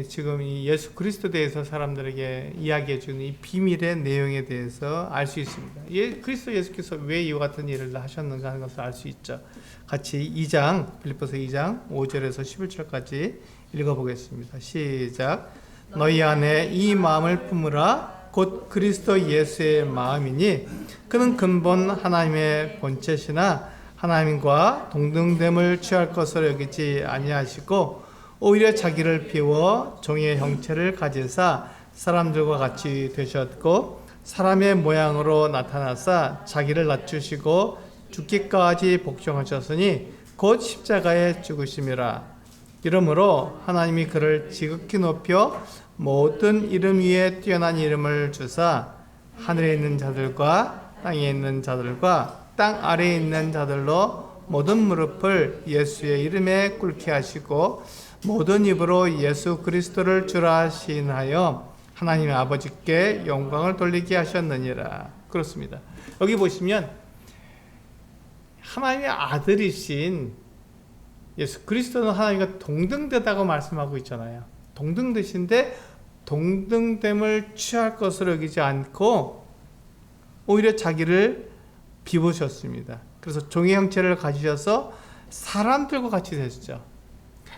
지금 이 예수 그리스도에 대해서 사람들에게 이야기해 주는 이 비밀의 내용에 대해서 알 수 있습니다. 그리스도 예수께서 왜 이와 같은 일을 하셨는가 하는 것을 알 수 있죠. 같이 2장 빌립보서 2장 5절에서 11절까지 읽어보겠습니다. 시작. 너희 안에 이 마음을 품으라. 곧 그리스도 예수의 마음이니 그는 근본 하나님의 본체시나 하나님과 동등됨을 취할 것으로 여기지 아니하시고 오히려 자기를 비워 종의 형체를 가지사 사람들과 같이 되셨고 사람의 모양으로 나타나사 자기를 낮추시고 죽기까지 복종하셨으니 곧 십자가에 죽으심이라. 이러므로 하나님이 그를 지극히 높여 모든 이름 위에 뛰어난 이름을 주사 하늘에 있는 자들과 땅에 있는 자들과 땅 아래에 있는 자들로 모든 무릎을 예수의 이름에 꿇게 하시고 모든 입으로 예수 그리스도를 주라 시인하여 하나님의 아버지께 영광을 돌리게 하셨느니라. 그렇습니다. 여기 보시면 하나님의 아들이신 예수 그리스도는 하나님과 동등되다고 말씀하고 있잖아요. 동등되신데 동등됨을 취할 것으로 여기지 않고 오히려 자기를 비우셨습니다. 그래서 종의 형체를 가지셔서 사람들과 같이 되셨죠.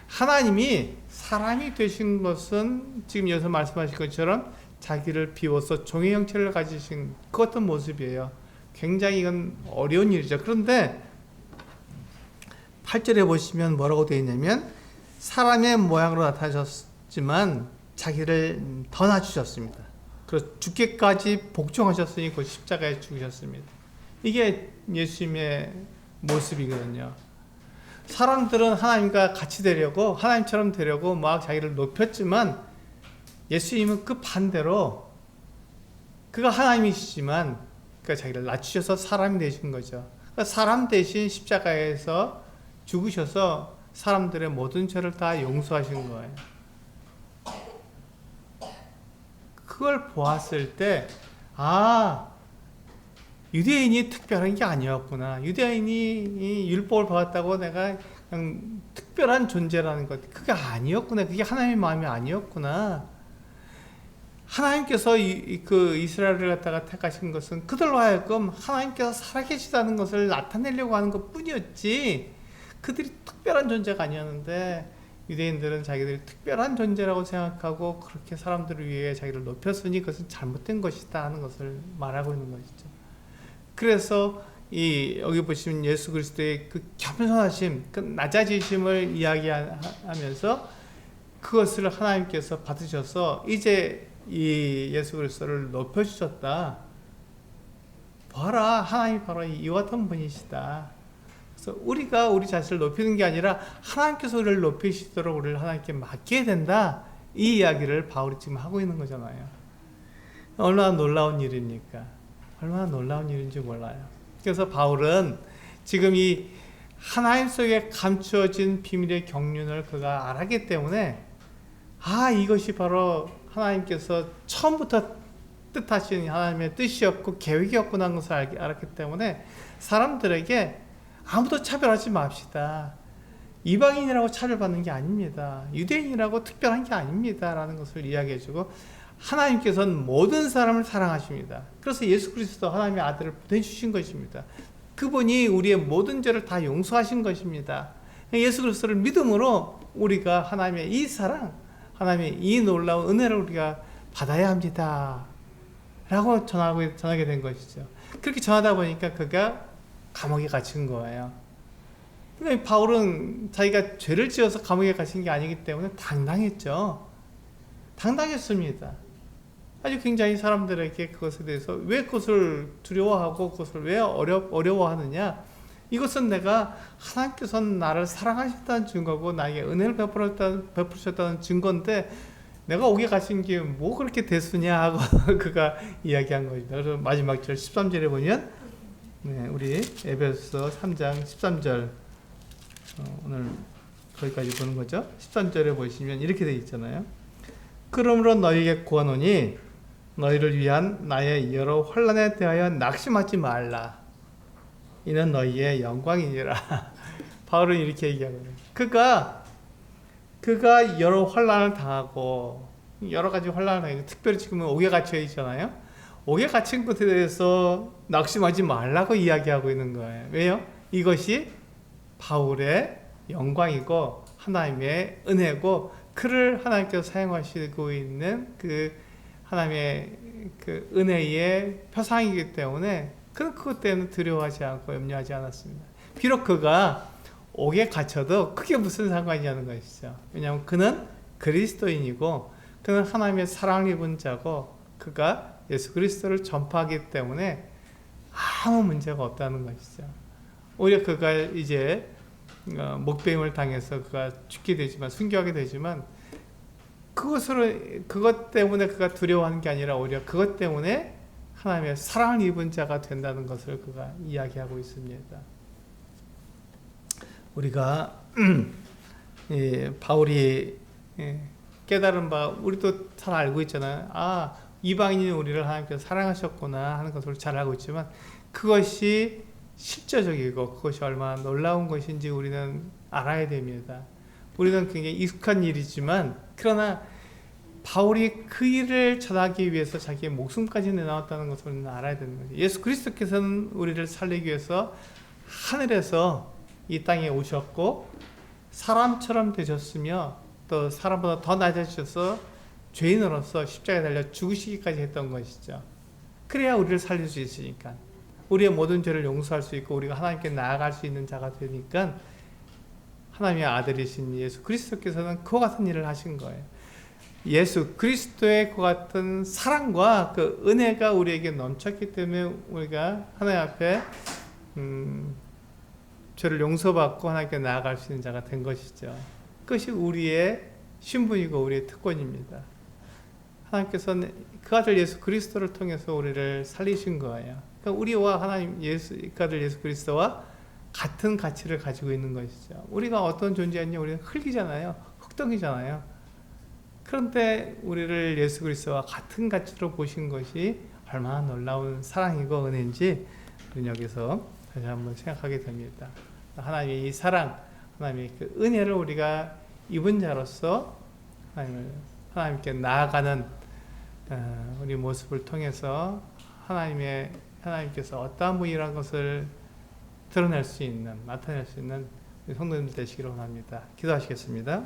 하나님이 사람이 되신 것은 지금 여기서 말씀하신 것처럼 자기를 비워서 종의 형체를 가지신 그 어떤 모습이에요. 굉장히 이건 어려운 일이죠. 그런데 8절에 보시면 뭐라고 되어 있냐면 사람의 모양으로 나타나셨지만 자기를 더 낮추셨습니다. 그래서 죽기까지 복종하셨으니 그 십자가에 죽으셨습니다. 이게 예수님의 모습이거든요. 사람들은 하나님과 같이 되려고 하나님처럼 되려고 막 자기를 높였지만 예수님은 그 반대로 그가 하나님이시지만 그가 자기를 낮추셔서 사람이 되신 거죠. 그러니까 사람 대신 십자가에서 죽으셔서 사람들의 모든 죄를 다 용서하신 거예요. 그걸 보았을 때 유대인이 특별한 게 아니었구나. 유대인이 율법을 받았다고 내가 그냥 특별한 존재라는 것, 그게 아니었구나. 그게 하나님의 마음이 아니었구나. 하나님께서 그 이스라엘을 갖다가 택하신 것은 그들로 하여금 하나님께서 살아계시다는 것을 나타내려고 하는 것 뿐이었지 그들이 특별한 존재가 아니었는데 유대인들은 자기들이 특별한 존재라고 생각하고 그렇게 사람들을 위해 자기를 높였으니 그것은 잘못된 것이다 하는 것을 말하고 있는 것이죠. 그래서 여기 보시면 예수 그리스도의 그 겸손하심, 그 낮아지심을 이야기하면서 그것을 하나님께서 받으셔서 이제 이 예수 그리스도를 높여주셨다. 봐라, 하나님이 바로 이와 같은 분이시다. 그래서 우리가 우리 자신을 높이는 게 아니라 하나님께서 우리를 높이시도록 우리를 하나님께 맡게 된다. 이 이야기를 바울이 지금 하고 있는 거잖아요. 얼마나 놀라운 일입니까? 얼마나 놀라운 일인지 몰라요. 그래서 바울은 지금 이 하나님 속에 감추어진 비밀의 경륜을 그가 알았기 때문에 이것이 바로 하나님께서 처음부터 뜻하신 하나님의 뜻이었고 계획이었구나 하는 것을 알았기 때문에 사람들에게 아무도 차별하지 맙시다. 이방인이라고 차별받는 게 아닙니다. 유대인이라고 특별한 게 아닙니다. 라는 것을 이야기해주고 하나님께서는 모든 사람을 사랑하십니다. 그래서 예수 그리스도 하나님의 아들을 보내주신 것입니다. 그분이 우리의 모든 죄를 다 용서하신 것입니다. 예수 그리스도를 믿음으로 우리가 하나님의 이 사랑, 하나님의 이 놀라운 은혜를 우리가 받아야 합니다. 라고 전하게 된 것이죠. 그렇게 전하다 보니까 그가 감옥에 갇힌 거예요. 그러니까 바울은 자기가 죄를 지어서 감옥에 갇힌 게 아니기 때문에 당당했죠. 당당했습니다. 아주 굉장히 사람들에게 그것에 대해서 왜 그것을 두려워하고 그것을 왜 어려워하느냐? 이것은 내가 하나님께서는 나를 사랑하셨다는 증거고 나에게 은혜를 베푸셨다는 증거인데 내가 옥에 갇힌 게 뭐 그렇게 대수냐 하고 그가 이야기한 것입니다. 그래서 마지막 절 13절에 보면 우리 에베소서 3장 13절 오늘 거기까지 보는 거죠. 13절에 보시면 이렇게 되어 있잖아요. 그러므로 너희에게 구하노니 너희를 위한 나의 여러 환난에 대하여 낙심하지 말라. 이는 너희의 영광이니라. 바울은 이렇게 얘기하거든요. 그가 여러 환난을 당하고 여러 가지 환난을 당하고 특별히 지금은 옥에 갇혀 있잖아요. 옥에 갇힌 것에 대해서 낙심하지 말라고 이야기하고 있는 거예요. 왜요? 이것이 바울의 영광이고 하나님의 은혜고 그를 하나님께서 사용하시고 있는 그 하나님의 그 은혜의 표상이기 때문에 그는 그것 때문에 두려워하지 않고 염려하지 않았습니다. 비록 그가 옥에 갇혀도 그게 무슨 상관이냐는 것이죠. 왜냐하면 그는 그리스도인이고 그는 하나님의 사랑을 입은 자고 그가 예수 그리스도를 전파하기 때문에 아무 문제가 없다는 것이죠. 오히려 그가 이제 목배임을 당해서 그가 죽게 되지만 순교하게 되지만 그것 때문에 그가 두려워하는 게 아니라 오히려 그것 때문에 하나님의 사랑을 입은 자가 된다는 것을 그가 이야기하고 있습니다. 우리가 바울이 깨달은 바 우리도 잘 알고 있잖아요. 이방인이 우리를 하나님께서 사랑하셨구나 하는 것을 잘 알고 있지만 그것이 실제적이고 그것이 얼마나 놀라운 것인지 우리는 알아야 됩니다. 우리는 굉장히 익숙한 일이지만 그러나 바울이 그 일을 전하기 위해서 자기의 목숨까지 내놓았다는 것을 우리는 알아야 되는 거죠. 예수 그리스도께서는 우리를 살리기 위해서 하늘에서 이 땅에 오셨고 사람처럼 되셨으며 또 사람보다 더 낮아지셔서 죄인으로서 십자가에 달려 죽으시기까지 했던 것이죠. 그래야 우리를 살릴 수 있으니까 우리의 모든 죄를 용서할 수 있고 우리가 하나님께 나아갈 수 있는 자가 되니까 하나님의 아들이신 예수 그리스도께서는 그와 같은 일을 하신 거예요. 예수 그리스도의 그 같은 사랑과 그 은혜가 우리에게 넘쳤기 때문에 우리가 하나님 앞에 죄를 용서받고 하나님께 나아갈 수 있는 자가 된 것이죠. 그것이 우리의 신분이고 우리의 특권입니다. 하나님께서는 그 아들 예수 그리스도를 통해서 우리를 살리신 거예요. 그러니까 우리와 하나님 그 아들 예수 그리스도와 같은 가치를 가지고 있는 것이죠. 우리가 어떤 존재였냐? 우리는 흙이잖아요. 흙덩이잖아요. 그런데 우리를 예수 그리스도와 같은 가치로 보신 것이 얼마나 놀라운 사랑이고 은혜인지 우리는 여기서 다시 한번 생각하게 됩니다. 하나님의 이 사랑, 하나님의 그 은혜를 우리가 입은 자로서 하나님께 나아가는 우리 모습을 통해서 하나님께서 어떠한 분이라는 것을 드러낼 수 있는, 나타낼 수 있는 성도님들 되시기를 원합니다. 기도하시겠습니다.